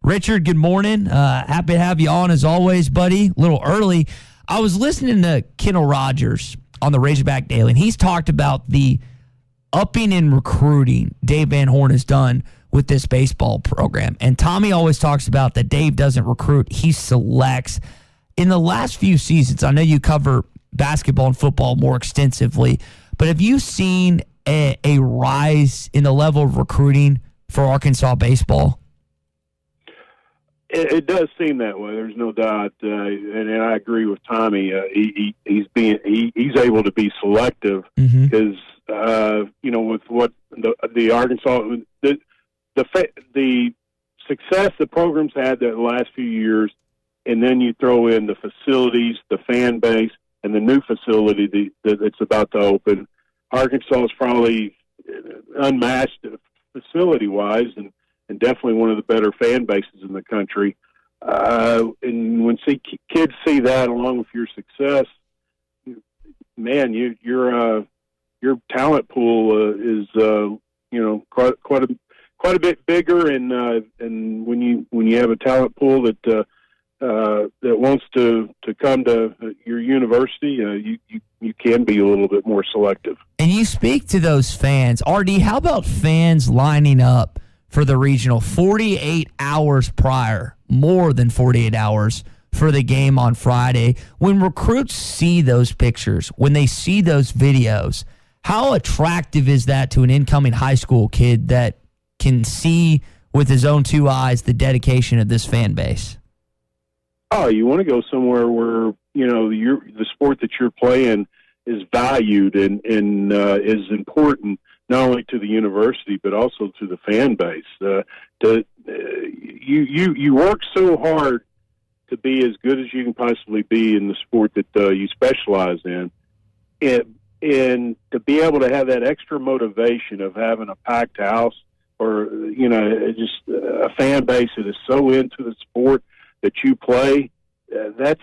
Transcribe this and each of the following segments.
Richard, good morning. Happy to have you on as always, buddy. A little early. I was listening to Kendall Rogers on the Razorback Daily, and he's talked about the upping in recruiting Dave Van Horn has done with this baseball program. And Tommy always talks about that Dave doesn't recruit, he selects. In the last few seasons, I know you cover basketball and football more extensively, but have you seen a rise in the level of recruiting for Arkansas baseball? It does seem that way. There's no doubt, and I agree with Tommy. He's able to be selective because with what the Arkansas the success the program's had the last few years, and then you throw in the facilities, the fan base, and the new facility that's about to open. Arkansas is probably unmatched facility-wise, and definitely one of the better fan bases in the country. And when kids see that along with your success, man, your talent pool is quite a bit bigger. And when you have a talent pool that wants to come to your university, you can be a little bit more selective. And you speak to those fans, RD. How about fans lining up for the regional 48 hours prior, more than 48 hours for the game on Friday? When recruits see those pictures, when they see those videos, how attractive is that to an incoming high school kid that can see with his own two eyes the dedication of this fan base? Oh, you want to go somewhere where, the sport that you're playing is valued and is important, not only to the university but also to the fan base. You work so hard to be as good as you can possibly be in the sport that you specialize in, and to be able to have that extra motivation of having a packed house or just a fan base that is so into the sport that you play. That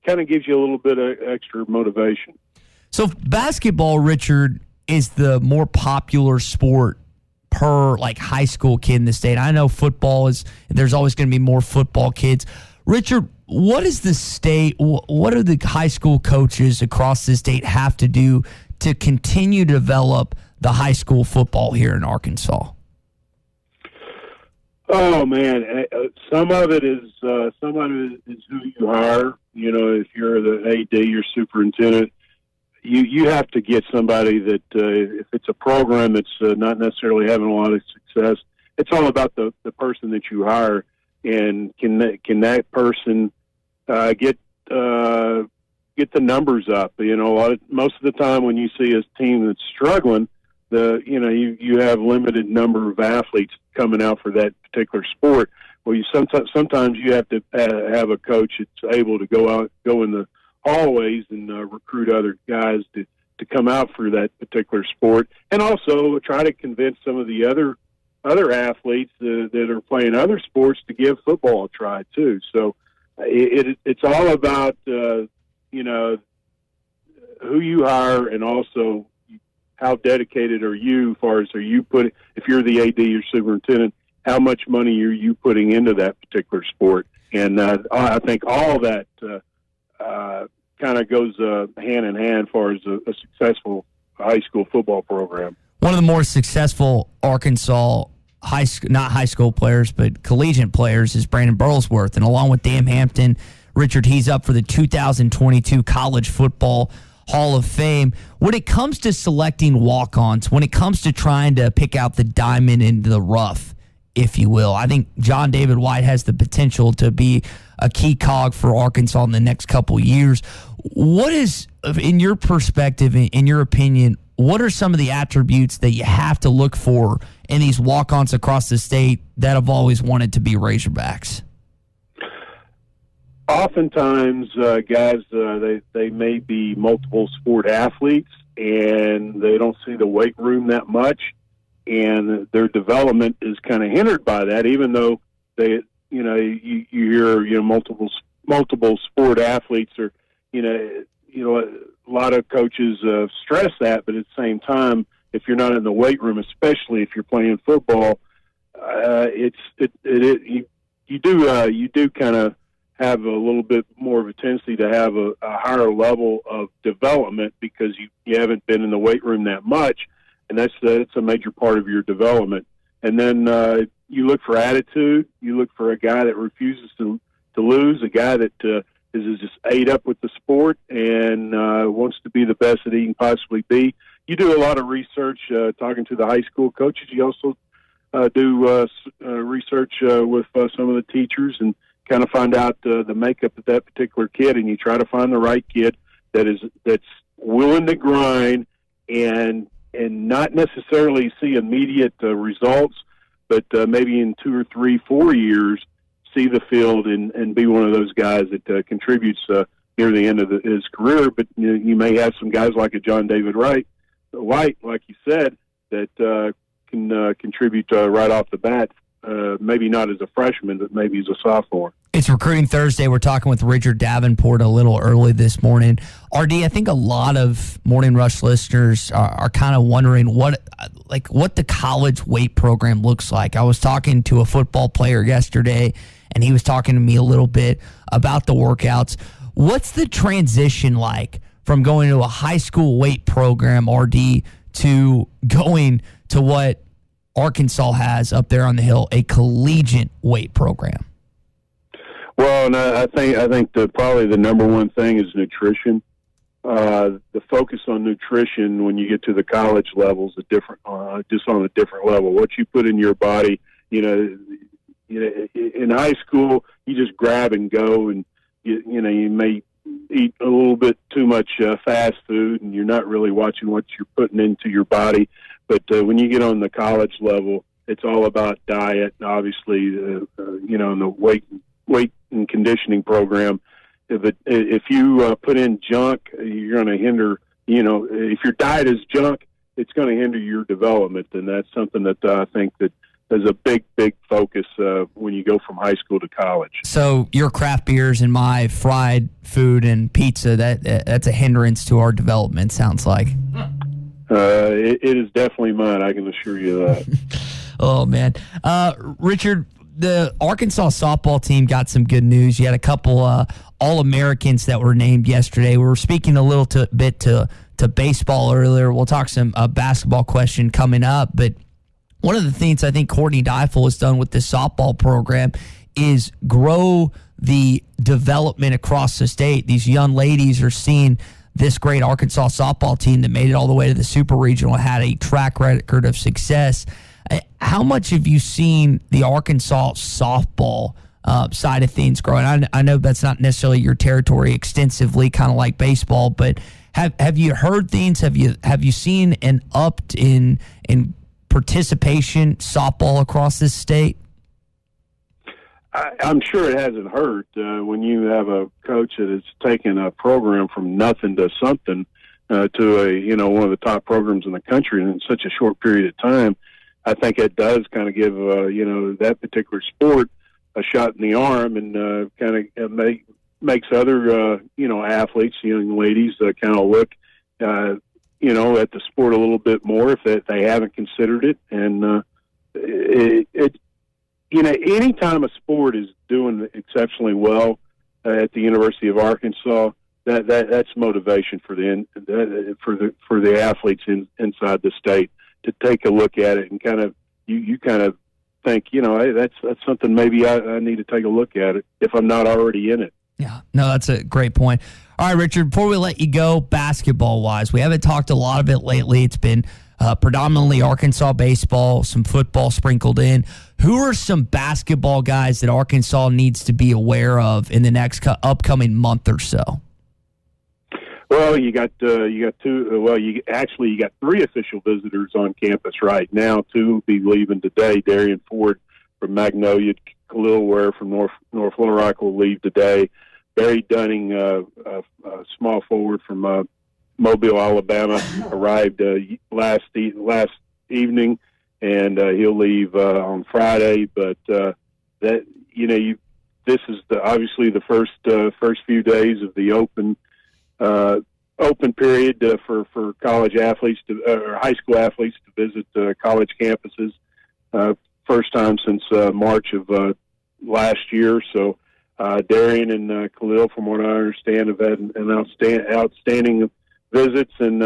kind of gives you a little bit of extra motivation. So basketball, Richard, is the more popular sport per high school kid in the state. I know football there's always going to be more football kids. Richard, what is the state, what do the high school coaches across the state have to do to continue to develop the high school football here in Arkansas? Oh man, some of it is who you hire. If you're the AD, your superintendent, you have to get somebody that if it's a program that's not necessarily having a lot of success, it's all about the person that you hire, and can that person get the numbers up. Most of the time when you see a team that's struggling, you have limited number of athletes coming out for that particular sport. Well, sometimes you have to have a coach that's able to go in the hallways and recruit other guys to come out for that particular sport, and also try to convince some of the other athletes that are playing other sports to give football a try too. So it's all about who you hire, and also how dedicated are you, as far as if you're the AD or superintendent, how much money are you putting into that particular sport? And I think all that kind of goes hand in hand as far as a successful high school football program. One of the more successful Arkansas not high school players, but collegiate players is Brandon Burlesworth. And along with Dan Hampton, Richard, he's up for the 2022 College Football Hall of Fame. When it comes to selecting walk-ons, when it comes to trying to pick out the diamond into the rough, if you will, I think John David White has the potential to be a key cog for Arkansas in the next couple years. What is, in your perspective, in your opinion, what are some of the attributes that you have to look for in these walk-ons across the state that have always wanted to be Razorbacks? Oftentimes, guys, they may be multiple sport athletes, and they don't see the weight room that much, and their development is kind of hindered by that. Even though you hear multiple sport athletes, or a lot of coaches stress that, but at the same time, if you're not in the weight room, especially if you're playing football, you do kind of have a little bit more of a tendency to have a higher level of development because you haven't been in the weight room that much, and that's a major part of your development. And then you look for attitude. You look for a guy that refuses to lose, a guy that is just ate up with the sport and wants to be the best that he can possibly be. You do a lot of research talking to the high school coaches. You also do research with some of the teachers and kind of find out the makeup of that particular kid, and you try to find the right kid that's willing to grind and not necessarily see immediate results, but maybe in 2 or 3, 4 years see the field and be one of those guys that contributes near the end of his career. But you may have some guys like a John David White, like you said, that can contribute right off the bat. Maybe not as a freshman, but maybe as a sophomore. It's Recruiting Thursday. We're talking with Richard Davenport a little early this morning. RD, I think a lot of Morning Rush listeners are kind of wondering what the college weight program looks like. I was talking to a football player yesterday, and he was talking to me a little bit about the workouts. What's the transition like from going to a high school weight program, RD, to going to what Arkansas has up there on the hill, a collegiate weight program? Well, and I think probably the number one thing is nutrition. The focus on nutrition when you get to the college level is just on a different level. What you put in your body, in high school, you just grab and go, and you may eat a little bit too much fast food, and you're not really watching what you're putting into your body. But when you get on the college level, it's all about diet. And obviously, in the weight and conditioning program, if you put in junk, you're going to hinder. If your diet is junk, it's going to hinder your development, and that's something that I think that is a big focus when you go from high school to college. So your craft beers and my fried food and pizza, that's a hindrance to our development, sounds like. It is definitely mine, I can assure you that. Oh, man. Richard, the Arkansas softball team got some good news. You had a couple All-Americans that were named yesterday. We were speaking a little bit to baseball earlier. We'll talk some basketball question coming up. But one of the things I think Courtney Deifel has done with this softball program is grow the development across the state. These young ladies are seeing this great Arkansas softball team that made it all the way to the Super Regional, had a track record of success. How much have you seen the Arkansas softball side of things growing? I know that's not necessarily your territory extensively, kind of like baseball, but have you heard things? Have you seen an up in participation softball across this state? I'm sure it hasn't hurt when you have a coach that has taken a program from nothing to something to one of the top programs in the country in such a short period of time. I think it does kind of give that particular sport a shot in the arm, and kind of makes other athletes, young ladies, kind of look at the sport a little bit more if they haven't considered it. And anytime a sport is doing exceptionally well at the University of Arkansas, that's motivation for the athletes inside the state to take a look at it and kind of you kind of think, hey, that's something maybe I need to take a look at it if I'm not already in it. Yeah, no, that's a great point. All right, Richard, before we let you go, basketball-wise, we haven't talked a lot of it lately. It's been predominantly Arkansas baseball, some football sprinkled in. Who are some basketball guys that Arkansas needs to be aware of in the next upcoming month or so? Well, you got two. Well, you got three official visitors on campus right now. Two will be leaving today. Darian Ford from Magnolia, Khalil Ware from North Little Rock will leave today. Barry Dunning, a small forward from Mobile, Alabama, arrived last evening, and he'll leave on Friday. But this is obviously the first few days of the open period for college athletes or high school athletes to visit college campuses. first time since March of last year. So Darian and Khalil, from what I understand, have had an outstanding visits, and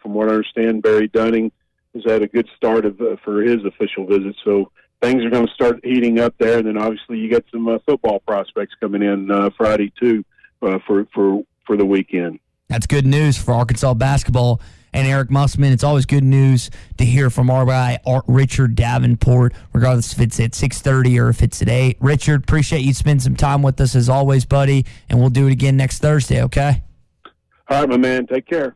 from what I understand, Barry Dunning has had a good start for his official visit. So things are going to start heating up there, and then obviously you got some football prospects coming in Friday too for the weekend. That's good news for Arkansas basketball. And Eric Mussman, it's always good news to hear from our guy, Richard Davenport, regardless if it's at 6:30 or if it's at 8. Richard, appreciate you spending some time with us as always, buddy, and we'll do it again next Thursday, okay? All right, my man. Take care.